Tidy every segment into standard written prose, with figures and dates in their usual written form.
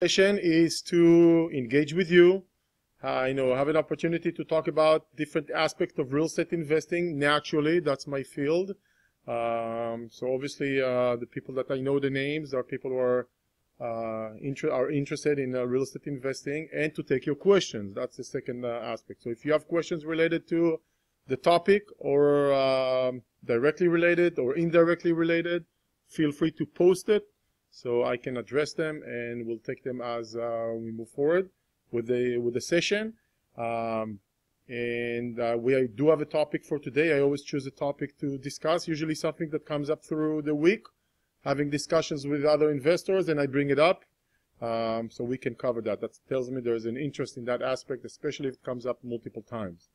Session is to engage with you, have an opportunity to talk about different aspects of real estate investing. Naturally, that's my field. So obviously, the people that I know the names are people who are interested in real estate investing, and to take your questions. That's the second aspect. So if you have questions related to the topic or directly related or indirectly related, feel free to post it so I can address them, and we'll take them as we move forward with the session. We do have a topic for today. I always choose a topic to discuss, usually something that comes up through the week, having discussions with other investors, and I bring it up so we can cover that. That tells me there's an interest in that aspect, especially if it comes up multiple times.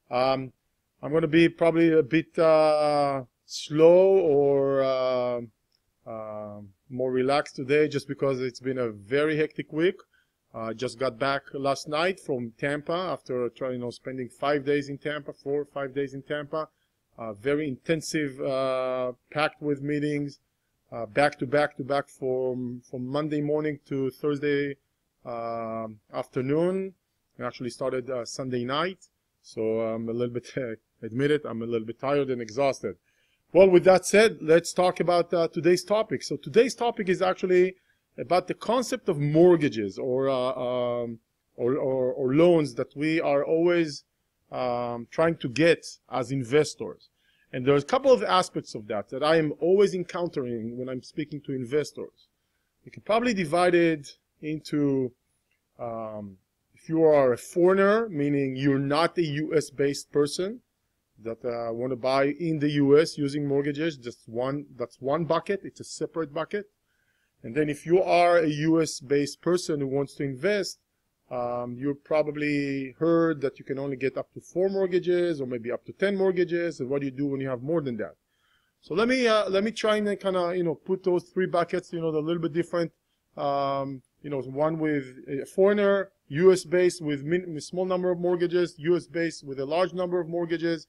I'm going to be probably a bit slow or more relaxed today, just because it's been a very hectic week. I just got back last night from Tampa after spending 5 days in Tampa, 4 or 5 days in Tampa. Very intensive, packed with meetings, back to back from Monday morning to Thursday afternoon. I actually started Sunday night, so I'm a little bit, admit it, I'm a little bit tired and exhausted. Well, with that said, let's talk about today's topic. So today's topic is actually about the concept of mortgages or loans that we are always trying to get as investors. And there's a couple of aspects of that I am always encountering when I'm speaking to investors. You can probably divide it into if you are a foreigner, meaning you're not a US-based person that want to buy in the US using mortgages, that's one bucket. It's a separate bucket. And then if you are a US-based person who wants to invest, you probably heard that you can only get up to 4 mortgages or maybe up to 10 mortgages. And what do you do when you have more than that? So let me try and kind of put those 3 buckets, a little bit different. One with a foreigner, US-based with a small number of mortgages, US-based with a large number of mortgages.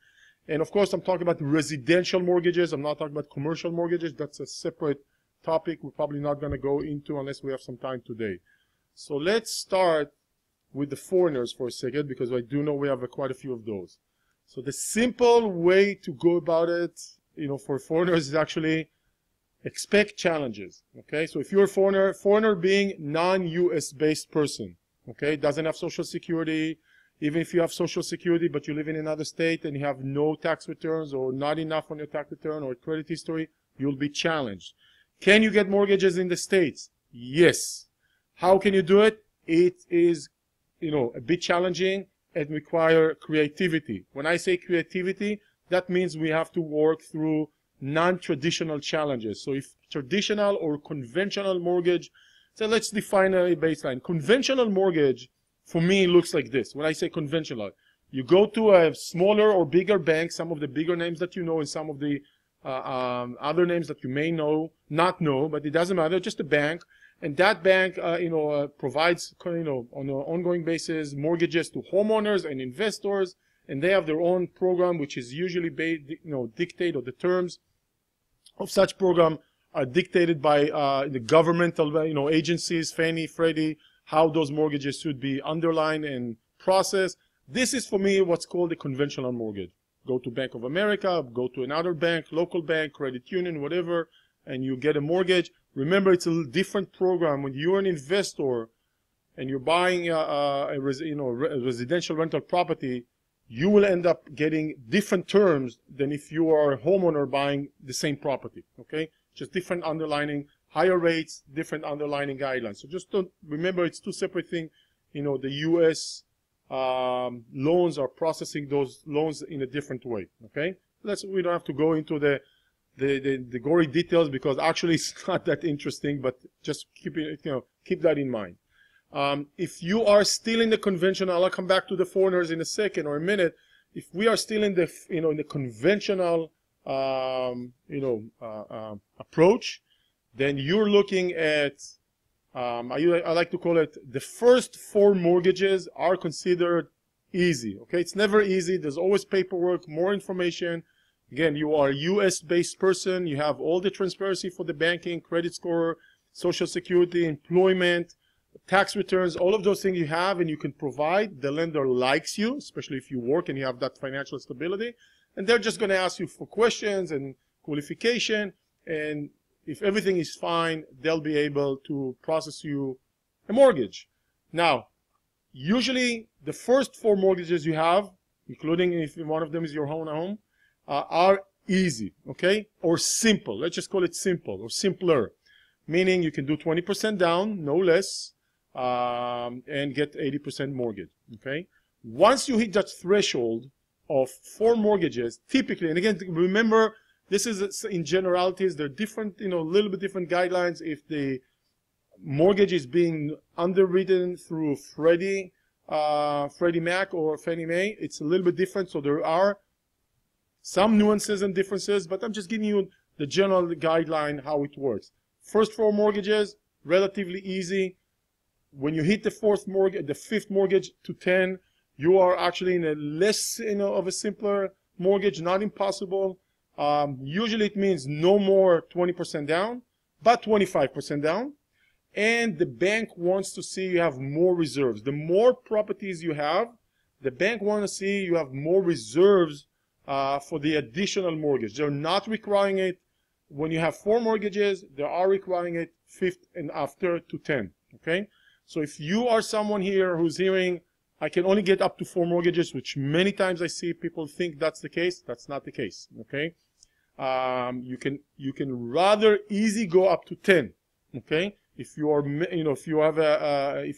And of course, I'm talking about residential mortgages. I'm not talking about commercial mortgages. That's a separate topic we're probably not going to go into unless we have some time today. So let's start with the foreigners for a second, because I do know we have quite a few of those. So the simple way to go about it, for foreigners is actually expect challenges. Okay, so if you're a foreigner being non-US based person, okay, doesn't have Social Security. Even if you have Social Security, but you live in another state and you have no tax returns or not enough on your tax return or credit history, you'll be challenged. Can you get mortgages in the States? Yes. How can you do it? It is, a bit challenging and require creativity. When I say creativity, that means we have to work through non-traditional challenges. So if traditional or conventional mortgage, so let's define a baseline. Conventional mortgage, for me, it looks like this. When I say conventional, you go to a smaller or bigger bank, some of the bigger names that you know and some of the other names that you may not know, but it doesn't matter, just a bank. And that bank, provides, on an ongoing basis, mortgages to homeowners and investors, and they have their own program, which is usually dictated, or the terms of such program are dictated by the governmental, agencies, Fannie, Freddie, how those mortgages should be underlined and processed. This is, for me, what's called a conventional mortgage. Go to Bank of America, go to another bank, local bank, credit union, whatever, and you get a mortgage. Remember, it's a different program. When you're an investor and you're buying a residential rental property, you will end up getting different terms than if you are a homeowner buying the same property, okay? Just different underlining, higher rates, different underlining guidelines. So just don't remember, it's 2 separate things. The U.S. Loans are processing those loans in a different way. Okay, we don't have to go into the gory details, because actually it's not that interesting. But just keep that in mind. If you are still in the conventional, I'll come back to the foreigners in a second or a minute. If we are still in the in the conventional approach, then you're looking at, I like to call it, the first 4 mortgages are considered easy. Okay, it's never easy. There's always paperwork, more information. Again, you are a US-based person. You have all the transparency for the banking, credit score, Social Security, employment, tax returns, all of those things you have and you can provide. The lender likes you, especially if you work and you have that financial stability. And they're just going to ask you for questions and qualification. And if everything is fine, they'll be able to process you a mortgage. Now, usually the first 4 mortgages you have, including if one of them is your own home, are easy, okay? Or simple. Let's just call it simple or simpler. Meaning you can do 20% down, no less, and get 80% mortgage, okay? Once you hit that threshold of 4 mortgages, typically, and again, remember, this is in generalities, there are different, a little bit different guidelines. If the mortgage is being underwritten through Freddie Mac or Fannie Mae, it's a little bit different. So there are some nuances and differences, but I'm just giving you the general guideline how it works. First 4 mortgages, relatively easy. When you hit the 5th mortgage to 10, you are actually in a less, of a simpler mortgage, not impossible. Usually it means no more 20% down, but 25% down. And the bank wants to see you have more reserves. The more properties you have, the bank wants to see you have more reserves for the additional mortgage. They're not requiring it when you have 4 mortgages. They are requiring it 5th and after to 10. Okay? So if you are someone here who's hearing, I can only get up to 4 mortgages, which many times I see people think that's the case. That's not the case. Okay? You can rather easy go up to 10. Okay? If you are, if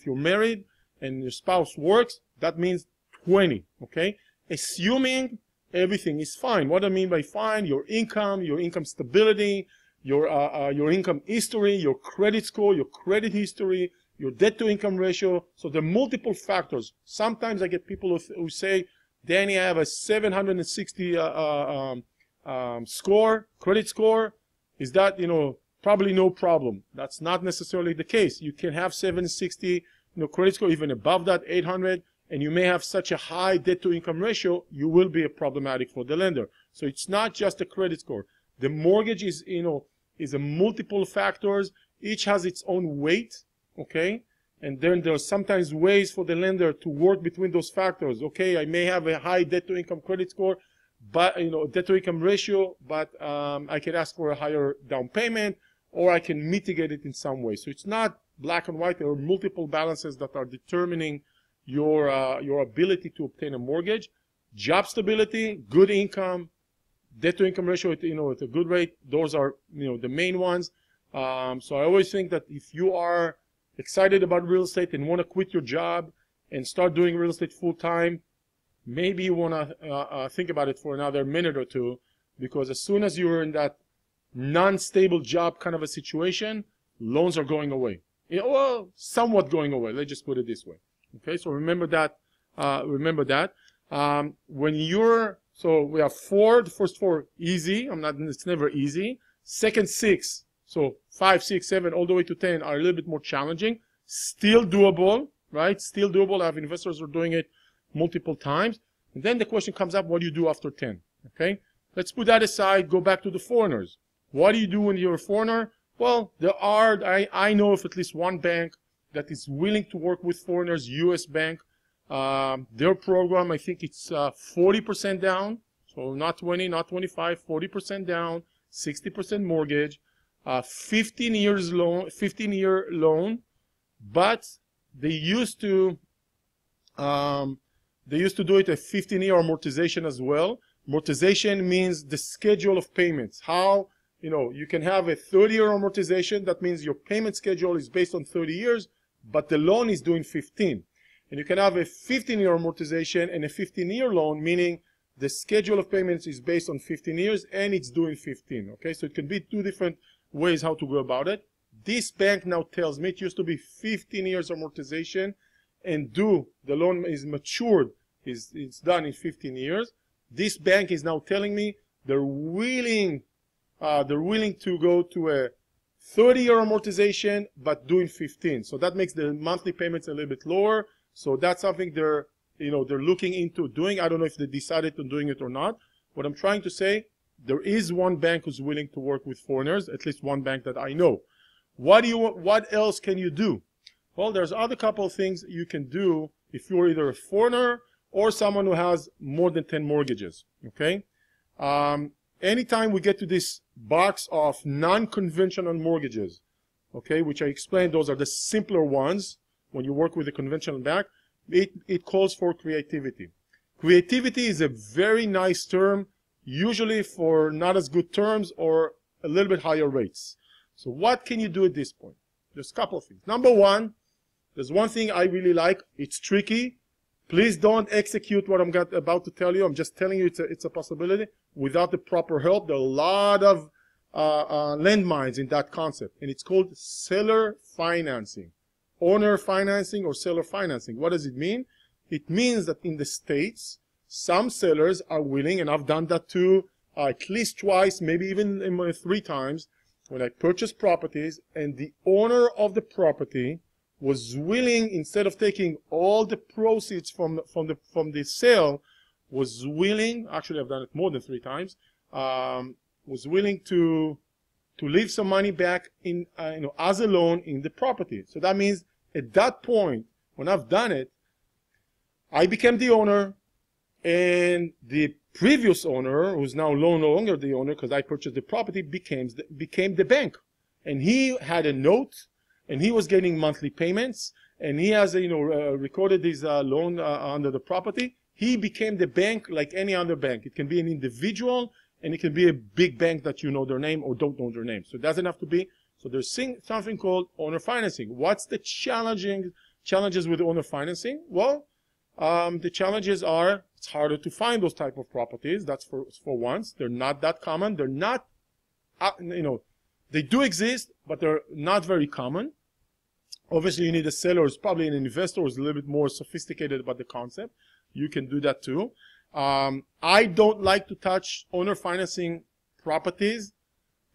you're married and your spouse works, that means 20. Okay? Assuming everything is fine. What I mean by fine, your income stability, your income history, your credit score, your credit history, your debt to income ratio. So there are multiple factors. Sometimes I get people who say, Danny, I have a 760 credit score. Is that, probably no problem. That's not necessarily the case. You can have 760, credit score, even above that, 800, and you may have such a high debt to income ratio, you will be problematic for the lender. So it's not just a credit score. The mortgage is, is a multiple factors. Each has its own weight, okay? And then there are sometimes ways for the lender to work between those factors. Okay, I may have a high debt to income credit score, but, debt to income ratio, but I can ask for a higher down payment, or I can mitigate it in some way. So it's not black and white. There are multiple balances that are determining your ability to obtain a mortgage. Job stability, good income, debt to income ratio at a good rate. Those are the main ones. So I always think that if you are excited about real estate and want to quit your job and start doing real estate full time, maybe you want to think about it for another minute or two, because as soon as you're in that non-stable job kind of a situation, loans are going away. Well, somewhat going away. Let's just put it this way. Okay, so remember that. When you're, so we have 4, the first 4 easy. It's never easy. Second 6, so 5, 6, 7, all the way to 10 are a little bit more challenging. Still doable, right? Still doable. I have investors who are doing it multiple times. And then the question comes up, what do you do after 10? Okay, let's put that aside. Go back to the foreigners. What do you do when you're a foreigner? Well, I know of at least one bank that is willing to work with foreigners, U.S. bank. Their program, I think it's 40% down, so not 20, not 25, 40% down, 60% mortgage, 15-year loan, but they used to do it a 15-year amortization as well. Amortization means the schedule of payments. How you can have a 30-year amortization. That means your payment schedule is based on 30 years, but the loan is doing 15. And you can have a 15-year amortization and a 15-year loan, meaning the schedule of payments is based on 15 years and it's doing 15. Okay, so it can be 2 different ways how to go about it. This bank now tells me it used to be 15 years amortization, and the loan is matured, it's done in 15 years. This bank is now telling me they're willing to go to a 30-year amortization, but doing 15. So that makes the monthly payments a little bit lower. So that's something they're looking into doing. I don't know if they decided on doing it or not. What I'm trying to say, there is one bank who's willing to work with foreigners, at least one bank that I know. What else can you do? Well, there's other couple of things you can do if you're either a foreigner or someone who has more than 10 mortgages, okay? Anytime we get to this box of non-conventional mortgages, okay, which I explained, those are the simpler ones when you work with a conventional bank, it calls for creativity. Creativity is a very nice term, usually for not as good terms or a little bit higher rates. So what can you do at this point? There's a couple of things. Number one, there's one thing I really like. It's tricky. Please don't execute what I'm about to tell you. I'm just telling you it's a possibility. Without the proper help, there are a lot of landmines in that concept. And it's called seller financing. Owner financing or seller financing. What does it mean? It means that in the States, some sellers are willing, and I've done that too, at least twice, maybe even 3 times, when I purchased properties, and the owner of the property was willing, instead of taking all the proceeds from the sale, was willing, actually I've done it more than 3 times, was willing to leave some money back in, as a loan in the property. So that means at that point, when I've done it, I became the owner, and the previous owner, who's now no longer the owner because I purchased the property, became the bank. And he had a note, and he was getting monthly payments, and he has recorded his loan under the property. He became the bank like any other bank. It can be an individual, and it can be a big bank that you know their name or don't know their name. So it doesn't have to be. So there's something called owner financing. What's the challenges with owner financing? Well, the challenges are it's harder to find those type of properties. That's for once. They're not that common. They're not, they do exist, but they're not very common. Obviously, you need a seller who's probably an investor who's a little bit more sophisticated about the concept. You can do that too. I don't like to touch owner financing properties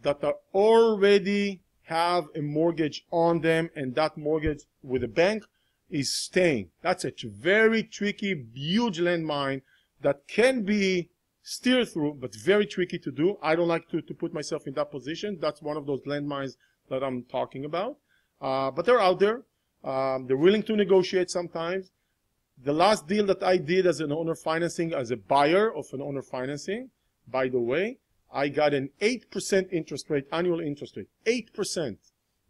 that are already have a mortgage on them, and that mortgage with a bank is staying. That's a very tricky, huge landmine that can be steered through, but very tricky to do. I don't like to put myself in that position. That's one of those landmines that I'm talking about. But they're out there. They're willing to negotiate sometimes. The last deal that I did as an owner financing, as a buyer of an owner financing, by the way, I got an 8% interest rate, annual interest rate, 8%.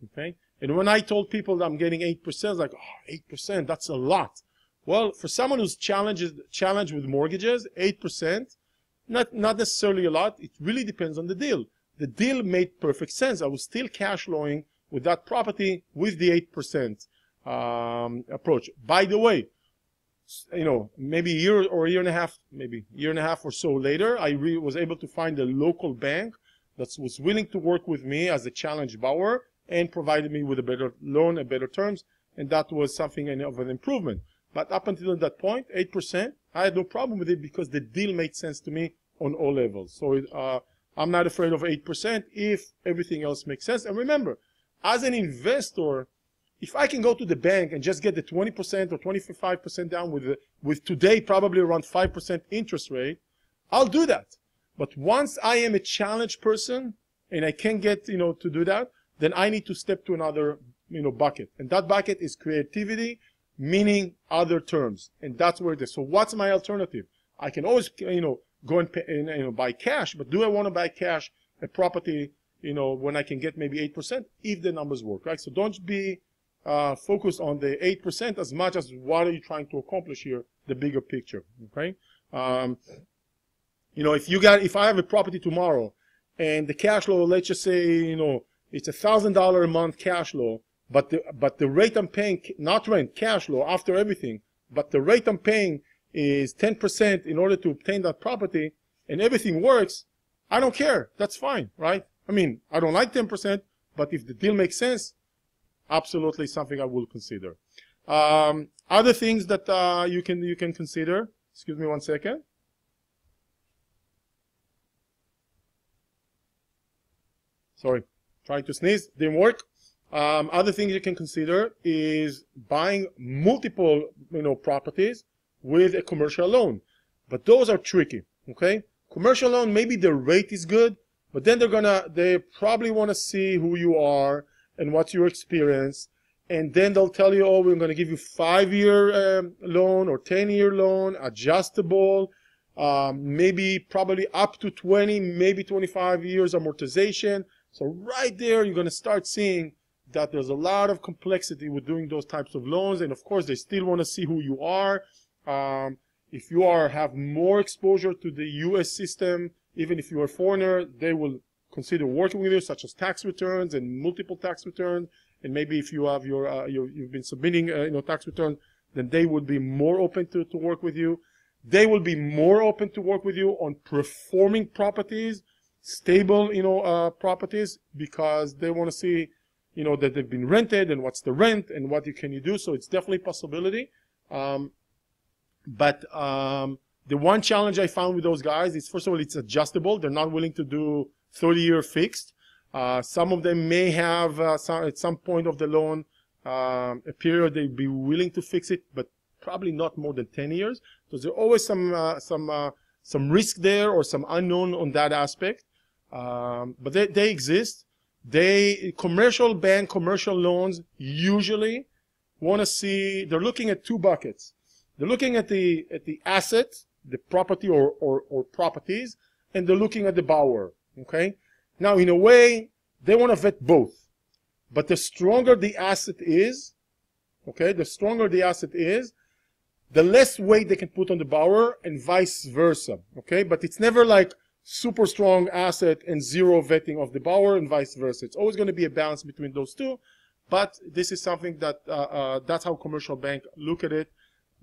Okay? And when I told people that I'm getting 8%, I was like, oh, 8%, that's a lot. Well, for someone who's challenged with mortgages, 8%, not necessarily a lot. It really depends on the deal. The deal made perfect sense. I was still cash flowing with that property with the 8% approach. By the way, maybe a year or a year and a half or so later, I was able to find a local bank that was willing to work with me as a challenge borrower and provided me with a better loan and better terms, and that was something of an improvement. But up until that point, 8%, I had no problem with it because the deal made sense to me on all levels. So I'm not afraid of 8% if everything else makes sense. And remember, as an investor, if I can go to the bank and just get the 20% or 25% down with today probably around 5% interest rate, I'll do that. But once I am a challenge person and I can get, to do that, then I need to step to another, bucket. And that bucket is creativity, meaning other terms. And that's where it is. So what's my alternative? I can always, go and pay, buy cash, but do I want to buy cash a property, when I can get maybe 8% if the numbers work, right? So don't be focused on the 8% as much as what are you trying to accomplish here, the bigger picture, okay? If I have a property tomorrow and the cash flow, let's just say, it's $1,000 a month cash flow, but the rate I'm paying, not rent, cash flow after everything, but the rate I'm paying is 10% in order to obtain that property, and everything works, I don't care. That's fine, right? I mean, I don't like 10%, but if the deal makes sense, absolutely something I will consider. Other things that you can consider. Excuse me 1 second. Sorry, trying to sneeze, didn't work. Other things you can consider is buying multiple, properties with a commercial loan. But those are tricky, okay? Commercial loan, maybe the rate is good, but then they probably want to see who you are and what's your experience. and then they'll tell you, oh, we're going to give you 5-year loan or 10-year loan, adjustable, maybe probably up to 20, maybe 25 years amortization. So right there, you're going to start seeing that there's a lot of complexity with doing those types of loans. And of course, they still want to see who you are. If you have more exposure to the U.S. system, even if you're a foreigner, they will consider working with you, such as tax returns and multiple tax returns. And maybe if you have you've been submitting tax returns, then they would be more open to work with you. They will be more open to work with you on performing properties, stable properties, because they want to see that they've been rented and what's the rent and what can you do. So it's definitely a possibility. But the one challenge I found with those guys is, first of all, it's adjustable. They're not willing to do 30-year fixed. Some of them may have at some point of the loan a period they'd be willing to fix it, but probably not more than 10 years. So there's always some risk there or some unknown on that aspect. But they exist. Commercial loans usually want to see, they're looking at two buckets. They're looking at the asset, the property or properties, and they're looking at the borrower. Okay? Now, in a way, they want to vet both. But the stronger the asset is, okay, the less weight they can put on the borrower, and vice versa. Okay? But it's never like super strong asset and zero vetting of the borrower, and vice versa. It's always going to be a balance between those two. But this is something that that's how commercial bank look at it.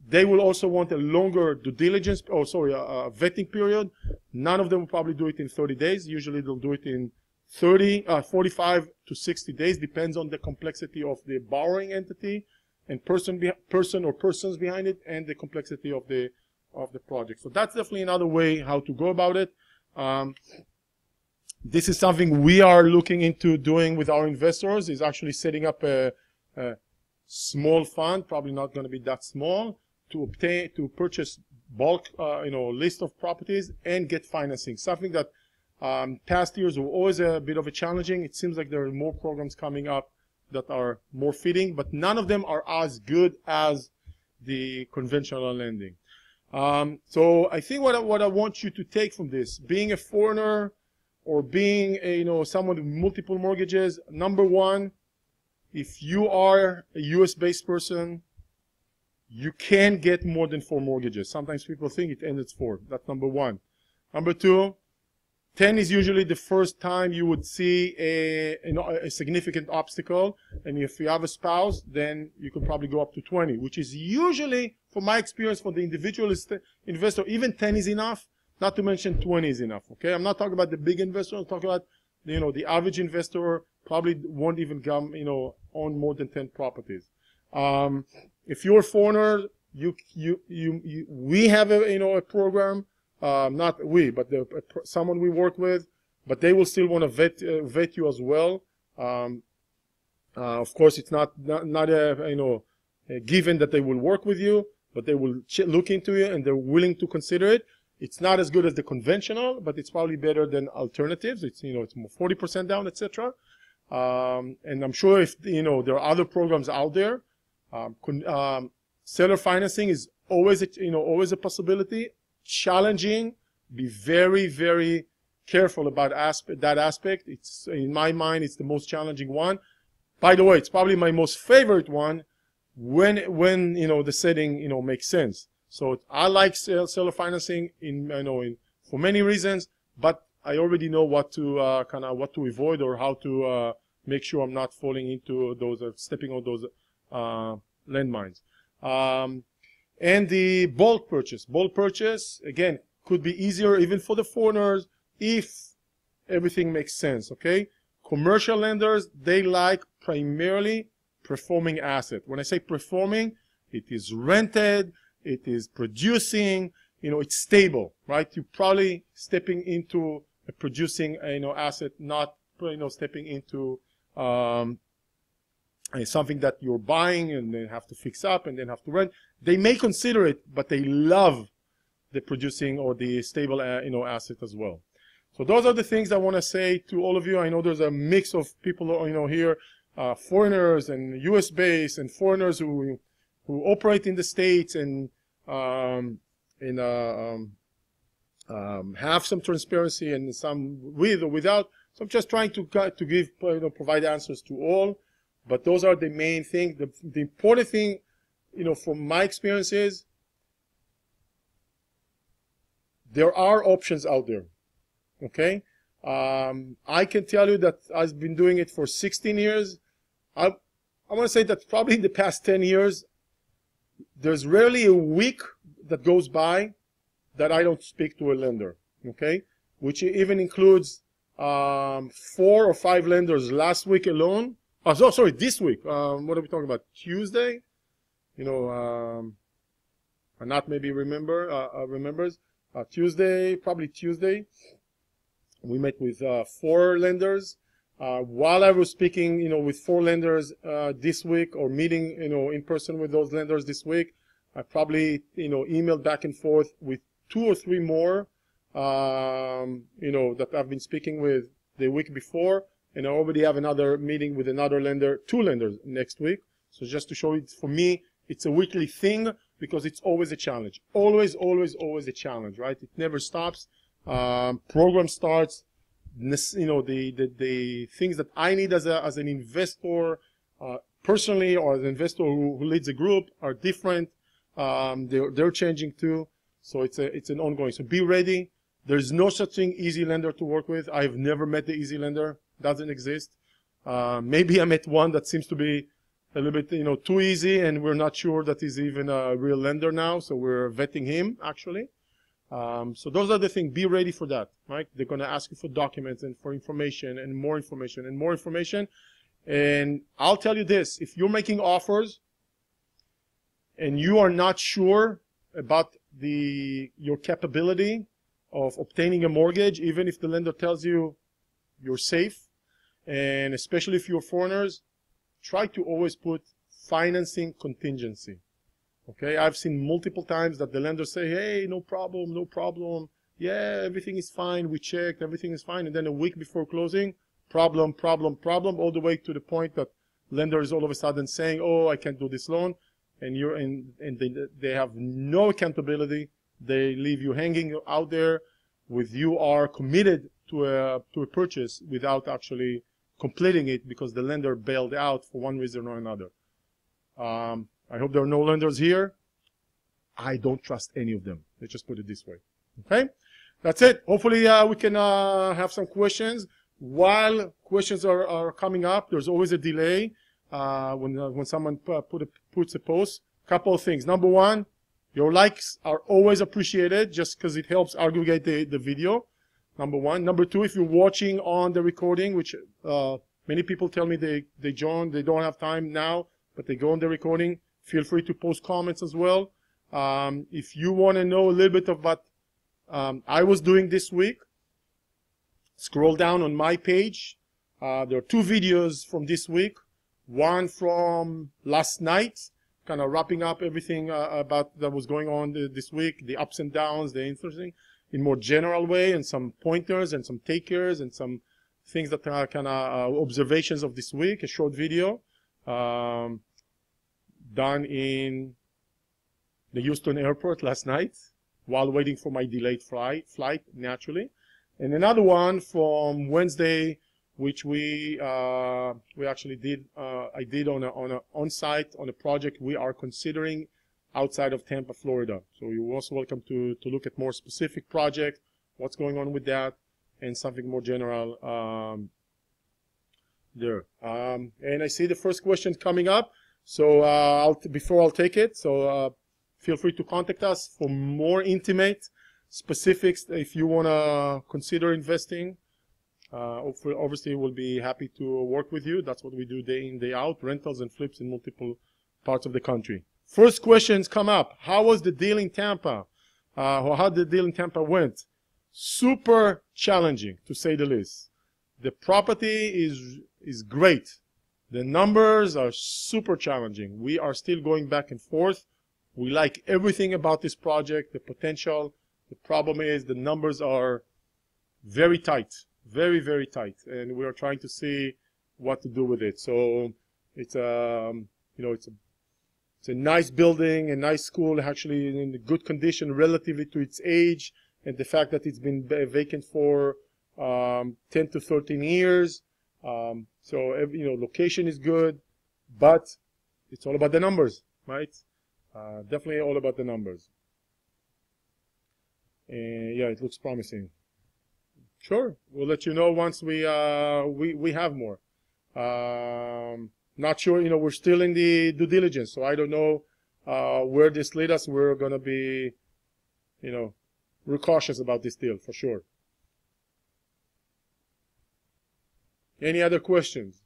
They will also want a longer due diligence, vetting period. None of them will probably do it in 30 days. Usually they'll do it in 45 to 60 days, depends on the complexity of the borrowing entity and person or persons behind it, and the complexity of the project. So that's definitely another way how to go about it. This is something we are looking into doing with our investors, is actually setting up a small fund, probably not going to be that small, to purchase bulk, list of properties and get financing. Something that past years were always a bit of a challenging. It seems like there are more programs coming up that are more fitting, but none of them are as good as the conventional lending. So I think what I want you to take from this, being a foreigner or being someone with multiple mortgages, number one, if you are a US-based person, you can get more than 4 mortgages. Sometimes people think it ends at 4. That's number one. Number two, 10 is usually the first time you would see a significant obstacle. And if you have a spouse, then you could probably go up to 20, which is usually, from my experience, for the individual investor, even 10 is enough, not to mention 20 is enough. Okay, I'm not talking about the big investor. I'm talking about, the average investor probably won't even come, own more than 10 properties. If you're a foreigner, we have a program. Not we, but someone we work with, but they will still want to vet you as well. Of course, it's not a given that they will work with you, but they will look into you and they're willing to consider it. It's not as good as the conventional, but it's probably better than alternatives. It's it's more 40% down, etc. And I'm sure if there are other programs out there. Seller financing is always always a possibility. Challenging. Be very, very careful about that aspect. It's, in my mind, it's the most challenging one. By the way, it's probably my most favorite one when the setting makes sense. So I like seller financing for many reasons, but I already know what to what to avoid or how to make sure I'm not falling into those stepping on those landmines. And the bulk purchase, again, could be easier even for the foreigners if everything makes sense, okay? Commercial lenders, they like primarily performing asset. When I say performing, it is rented, it is producing, it's stable, right? You're probably stepping into a producing, asset, not, stepping into something that you're buying and then have to fix up and then have to rent. They may consider it, but they love the producing or the stable, asset as well. So those are the things I want to say to all of you. I know there's a mix of people, here. foreigners and U.S. based and foreigners who operate in the States and have some transparency and some with or without. So I'm just trying to give, provide answers to all. But those are the main things. The important thing, from my experience is there are options out there. Okay? I can tell you that I've been doing it for 16 years. I want to say that probably in the past 10 years, there's rarely a week that goes by that I don't speak to a lender. Okay? Which even includes 4 or 5 lenders last week alone. Oh, sorry, this week. What are we talking about? Tuesday? Not maybe remembers. Tuesday, probably Tuesday. We met with 4 lenders. While I was speaking, with 4 lenders this week, or meeting, in person with those lenders this week, I probably, emailed back and forth with 2 or 3 more, that I've been speaking with the week before, and I already have another meeting with another lender, 2 lenders next week. So just to show you, for me, it's a weekly thing because it's always a challenge. Always, always, always a challenge, right? It never stops. Program starts. The things that I need as an investor, personally, or as an investor who leads a group, are different. They're changing too. So it's an ongoing. So be ready. There's no such thing easy lender to work with. I've never met the easy lender. Doesn't exist. Maybe I met one that seems to be a little bit, too easy, and we're not sure that he's even a real lender now. So we're vetting him actually. So those are the things. Be ready for that, right? They're going to ask you for documents and for information and more information and more information. And I'll tell you this: if you're making offers and you are not sure about your capability of obtaining a mortgage, even if the lender tells you you're safe, and especially if you're foreigners, try to always put financing contingency. Okay, I've seen multiple times that the lenders say, hey, no problem, no problem. Yeah, everything is fine. We checked, everything is fine. And then a week before closing, problem, problem, problem, all the way to the point that lender is all of a sudden saying, oh, I can't do this loan. And they have no accountability. They leave you hanging out there with you are committed to a purchase without actually completing it because the lender bailed out for one reason or another. I hope there are no lenders here. I don't trust any of them. Let's just put it this way. Okay? That's it. Hopefully we can have some questions. While questions are coming up, there's always a delay when someone puts a post. Couple of things. Number one, your likes are always appreciated just because it helps aggregate the video. Number one. Number two, if you're watching on the recording, which many people tell me they join, they don't have time now, but they go on the recording, feel free to post comments as well. If you want to know a little bit of what I was doing this week, scroll down on my page. There are 2 videos from this week. One from last night, kind of wrapping up everything about that was going on this week, the ups and downs, the interesting, in more general way, and some pointers and some takers and some things that are kind of observations of this week, a short video done in the Houston airport last night while waiting for my delayed flight naturally. And another one from Wednesday, which we actually did, I did on site on a project we are considering outside of Tampa, Florida. So you're also welcome to look at more specific project, what's going on with that, and something more general there. And I see the first question coming up. So before I'll take it, so feel free to contact us for more intimate specifics if you want to consider investing. Obviously, we'll be happy to work with you. That's what we do day in, day out, rentals and flips in multiple parts of the country. First questions come up. How was the deal in Tampa? Or how the deal in Tampa went? Super challenging, to say the least. The property is great. The numbers are super challenging. We are still going back and forth. We like everything about this project, the potential. The problem is the numbers are very tight, very, very tight. And we are trying to see what to do with it. So it's it's a nice building, a nice school, actually in good condition relatively to its age, and the fact that it's been vacant for 10 to 13 years. So location is good, but it's all about the numbers, right? Definitely all about the numbers. And yeah, it looks promising. Sure, we'll let you know once we have more. Not sure, we're still in the due diligence, so I don't know where this leads us. We're gonna be, we're cautious about this deal for sure. Any other questions?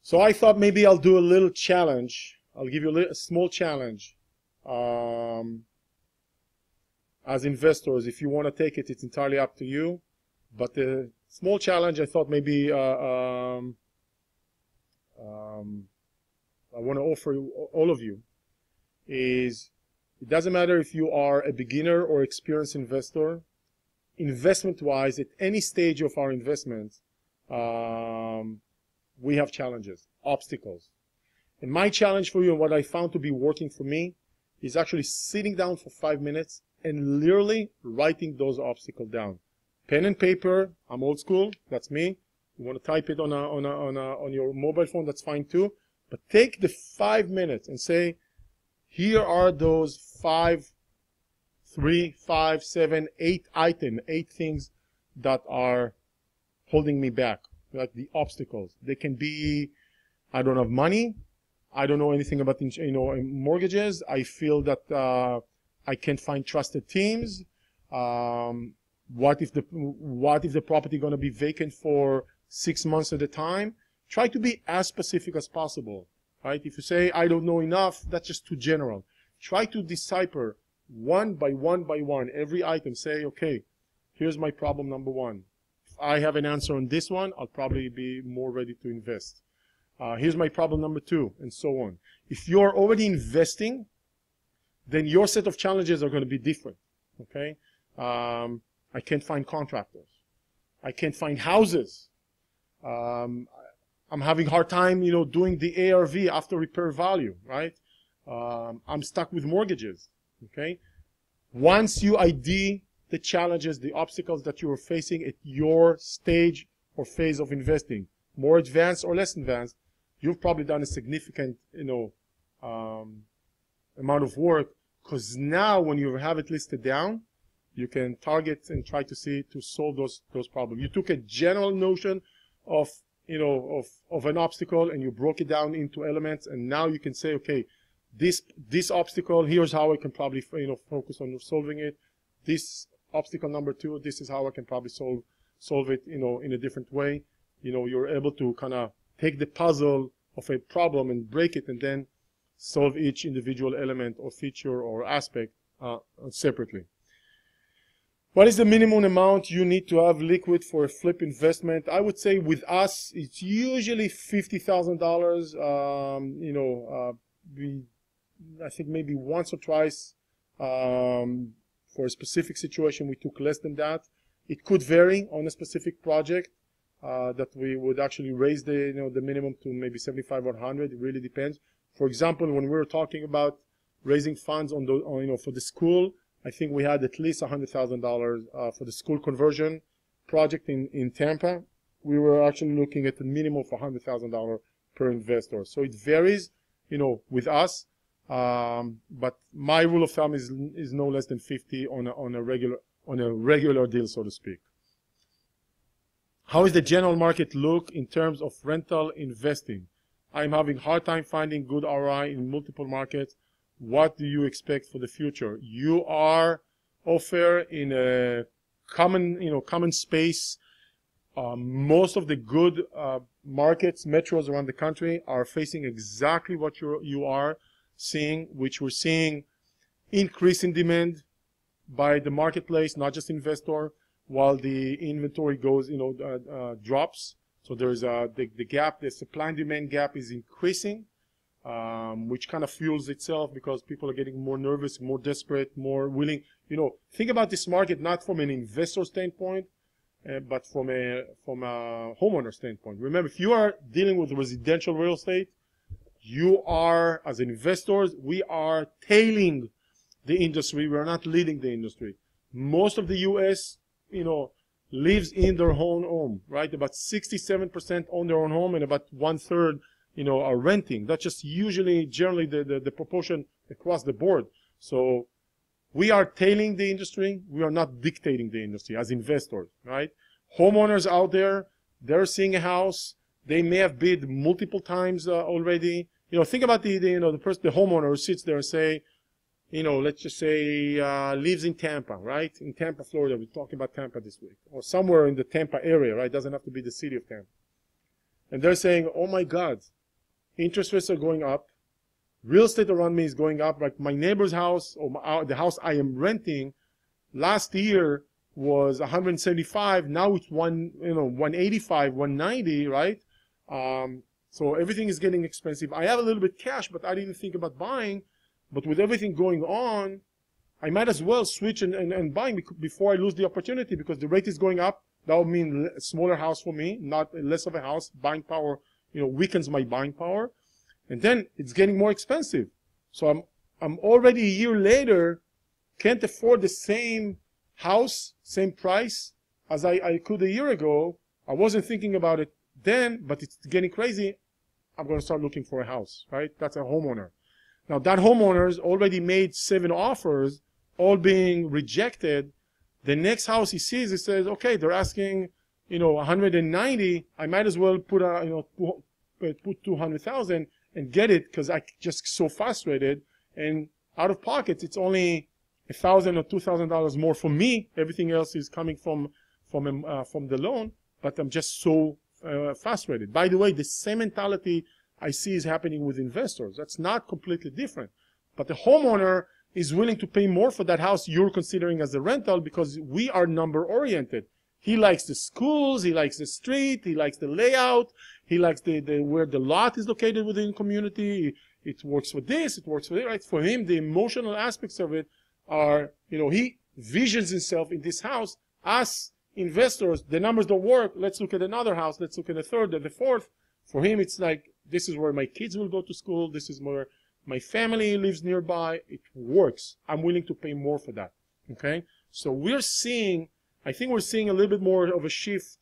So I thought maybe I'll do a little challenge. I'll give you a small challenge. As investors, if you want to take it, it's entirely up to you. But the small challenge, I thought maybe I want to offer all of you is, it doesn't matter if you are a beginner or experienced investor. Investment-wise, at any stage of our investment, we have challenges, obstacles. And my challenge for you, and what I found to be working for me, is actually sitting down for 5 minutes and literally writing those obstacles down. Pen and paper. I'm old school. That's me. You want to type it on your mobile phone, that's fine too. But take the 5 minutes and say, here are those 5, 3, 5, 7, 8 items, 8 things that are holding me back, like the obstacles. They can be, I don't have money. I don't know anything about mortgages. I feel that I can't find trusted teams. What if the property going to be vacant for 6 months at a time? Try to be as specific as possible, right? If you say I don't know enough, that's just too general. Try to decipher one by one every item. Say, okay, here's my problem number 1. If I have an answer on this one, I'll probably be more ready to invest. Here's my problem number 2, and so on. If you're already investing, then your set of challenges are going to be different, okay? I can't find contractors. I can't find houses. I'm having a hard time, doing the ARV, after repair value, right? I'm stuck with mortgages, okay? Once you ID the challenges, the obstacles that you are facing at your stage or phase of investing, more advanced or less advanced, you've probably done a significant, amount of work, because now when you have it listed down, you can target and try to solve those problems. You took a general notion of an obstacle and you broke it down into elements, and now you can say, okay, this obstacle, here's how I can probably focus on solving it. This obstacle number 2, this is how I can probably solve it in a different way. You're able to kind of take the puzzle of a problem and break it, and then solve each individual element or feature or aspect separately. What is the minimum amount you need to have liquid for a flip investment? I would say with us, it's usually $50,000. I think maybe once or twice for a specific situation we took less than that. It could vary on a specific project that we would actually raise the minimum to maybe 75 or 100. It really depends. For example, when we were talking about raising funds for the school, I think we had at least $100,000 for the school conversion project in Tampa. We were actually looking at a minimum of $100,000 per investor. So it varies, with us. But my rule of thumb is no less than 50 on a regular deal, so to speak. How does the general market look in terms of rental investing? I'm having a hard time finding good ROI in multiple markets. What do you expect for the future? You are offer in a common space. Most of the good markets, metros around the country are facing exactly what you are seeing, which we're seeing increase in demand by the marketplace, not just investor, while the inventory goes, drops. So there's the gap, the supply and demand gap is increasing. which kind of fuels itself because people are getting more nervous, more desperate, more willing. You know, think about this market not from an investor standpoint, but from a homeowner standpoint. Remember, if you are dealing with residential real estate, you are, as investors, we are tailing the industry. We are not leading the industry. Most of the U.S., you know, lives in their own home, right? About 67% own their own home, and about 1/3, you know, are renting. That's just generally the proportion across the board. So we are tailing the industry. We are not dictating the industry as investors, right? Homeowners out there, they're seeing a house. They may have bid multiple times already. You know, think about the homeowner who sits there and say, you know, let's just say lives in Tampa, right? In Tampa, Florida. We're talking about Tampa this week. Or somewhere in the Tampa area, right? Doesn't have to be the city of Tampa. And they're saying, oh my God, interest rates are going up. Real estate around me is going up. Like my neighbor's house, or the house I am renting, last year was 175. Now it's 185, 190, right? So everything is getting expensive. I have a little bit cash, but I didn't think about buying. But with everything going on, I might as well switch and buying before I lose the opportunity, because the rate is going up. That would mean a smaller house for me, not less of a house. Buying power, you know, weakens my buying power. And then it's getting more expensive. So I'm already a year later, can't afford the same house, same price as I could a year ago. I wasn't thinking about it then, but it's getting crazy. I'm going to start looking for a house, right? That's a homeowner. Now that homeowner's already made 7 offers, all being rejected. The next house he sees, he says, okay, they're asking, you know, 190. I might as well put put 200,000 and get it, because I just so frustrated. And out of pocket, it's only $1,000 or $2,000 more for me. Everything else is coming from the loan, but I'm just so frustrated. By the way, the same mentality I see is happening with investors. That's not completely different. But the homeowner is willing to pay more for that house you're considering as a rental, because we are number oriented. He likes the schools, he likes the street, he likes the layout, he likes where the lot is located within the community. It works for this, it works for that, right? For him, the emotional aspects of it are, you know, he visions himself in this house. Us investors, the numbers don't work. Let's look at another house. Let's look at a third and the fourth. For him, it's like, this is where my kids will go to school. This is where my family lives nearby. It works. I'm willing to pay more for that. Okay? So I think we're seeing a little bit more of a shift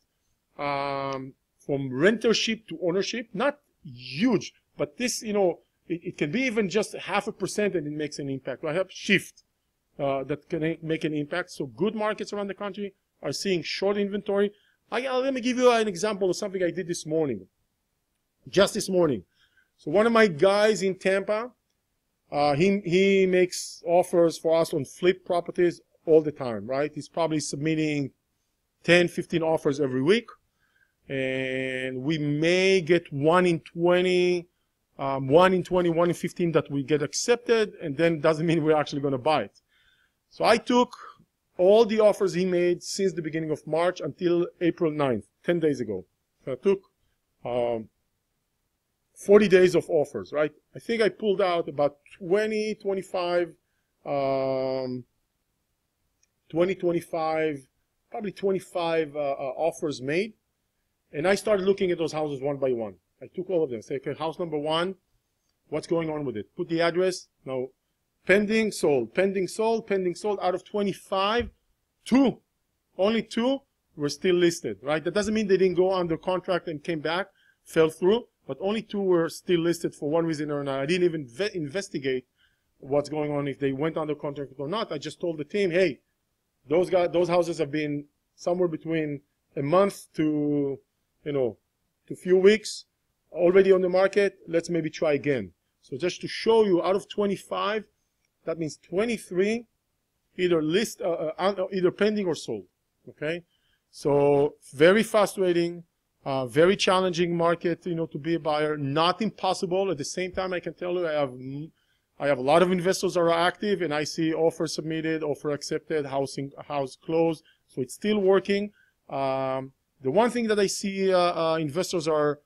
from rentership to ownership. Not huge, but this, you know, it can be even just 0.5% and it makes an impact. I have shift that can make an impact. So good markets around the country are seeing short inventory. Let me give you an example of something I did this morning. Just this morning. So one of my guys in Tampa, he makes offers for us on flip properties all the time, right? He's probably submitting 10, 15 offers every week. And we may get 1 in 20, 1 in 15 that we get accepted, and then doesn't mean we're actually going to buy it. So I took all the offers he made since the beginning of March until April 9th, 10 days ago. So I took 40 days of offers, right? I think I pulled out about 25, probably 25 offers made. And I started looking at those houses one by one. I took all of them. Say, okay, house number 1, what's going on with it? Put the address. Now, pending, sold, pending, sold, pending, sold. Out of 25, only 2 were still listed, right? That doesn't mean they didn't go under contract and came back, fell through, but only 2 were still listed for one reason or another. I didn't even investigate what's going on, if they went under contract or not. I just told the team, hey, those houses have been somewhere between a month to, to a few weeks already on the market. Let's maybe try again. So just to show you, out of 25, that means 23 either pending or sold. Okay, so very frustrating, very challenging market, to be a buyer. Not impossible. At the same time, I can tell you, I have a lot of investors that are active, and I see offer submitted, offer accepted, house closed. So it's still working. The one thing that I see investors are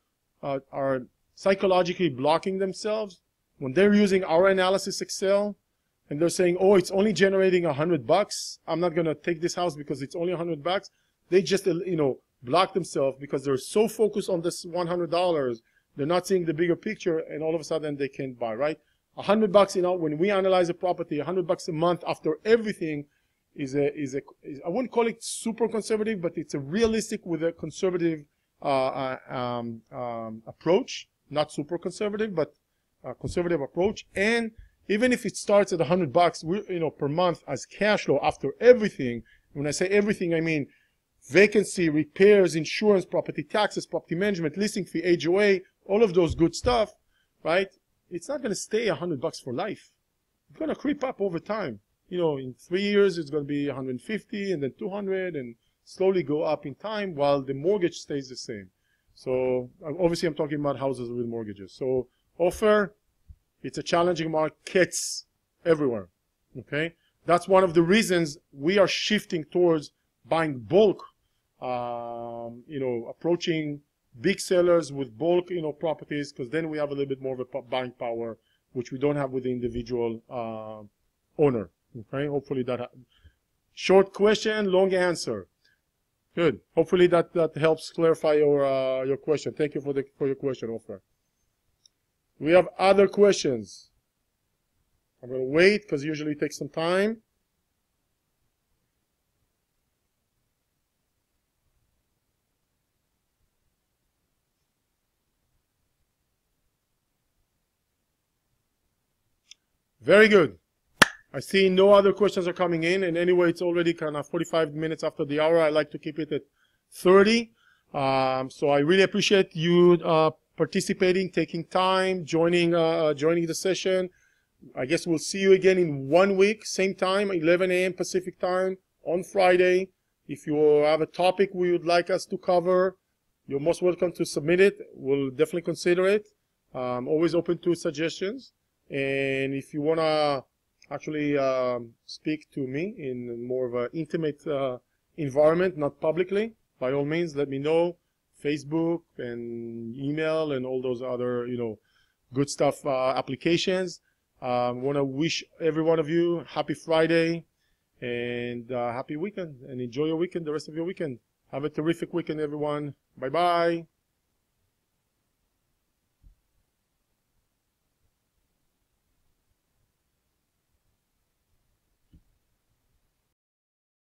psychologically blocking themselves when they're using our analysis Excel, and they're saying, oh, it's only generating $100, I'm not going to take this house because it's only $100, they just, block themselves because they're so focused on this $100, they're not seeing the bigger picture, and all of a sudden they can't buy, right? $100, when we analyze a property, $100 a month after everything is I wouldn't call it super conservative, but it's a realistic with a conservative approach, not super conservative, but a conservative approach. And even if it starts at $100, per month as cash flow after everything. When I say everything, I mean vacancy, repairs, insurance, property taxes, property management, listing fee, HOA, all of those good stuff, right? It's not going to stay $100 for life. It's going to creep up over time. In 3 years, it's going to be 150 and then 200 and slowly go up in time while the mortgage stays the same. So obviously I'm talking about houses with mortgages. So offer, it's a challenging markets everywhere. Okay. That's one of the reasons we are shifting towards buying bulk, approaching big sellers with bulk, properties, because then we have a little bit more of a buying power, which we don't have with the individual owner. Okay, hopefully that short question, long answer. Good. Hopefully that helps clarify your question. Thank you for your question, Ofer. We have other questions. I'm going to wait because usually it takes some time. Very good. I see no other questions are coming in, and anyway, it's already kind of 45 minutes after the hour. I like to keep it at 30. So I really appreciate you participating, taking time, joining the session. I guess we'll see you again in 1 week, same time, 11 a.m. Pacific time on Friday. If you have a topic we would like us to cover, you're most welcome to submit it. We'll definitely consider it. Always open to suggestions. And if you want to actually speak to me in more of an intimate environment, not publicly, by all means, let me know. Facebook and email and all those other, good stuff applications. I want to wish every one of you happy Friday and happy weekend, and enjoy your weekend, the rest of your weekend. Have a terrific weekend, everyone. Bye-bye.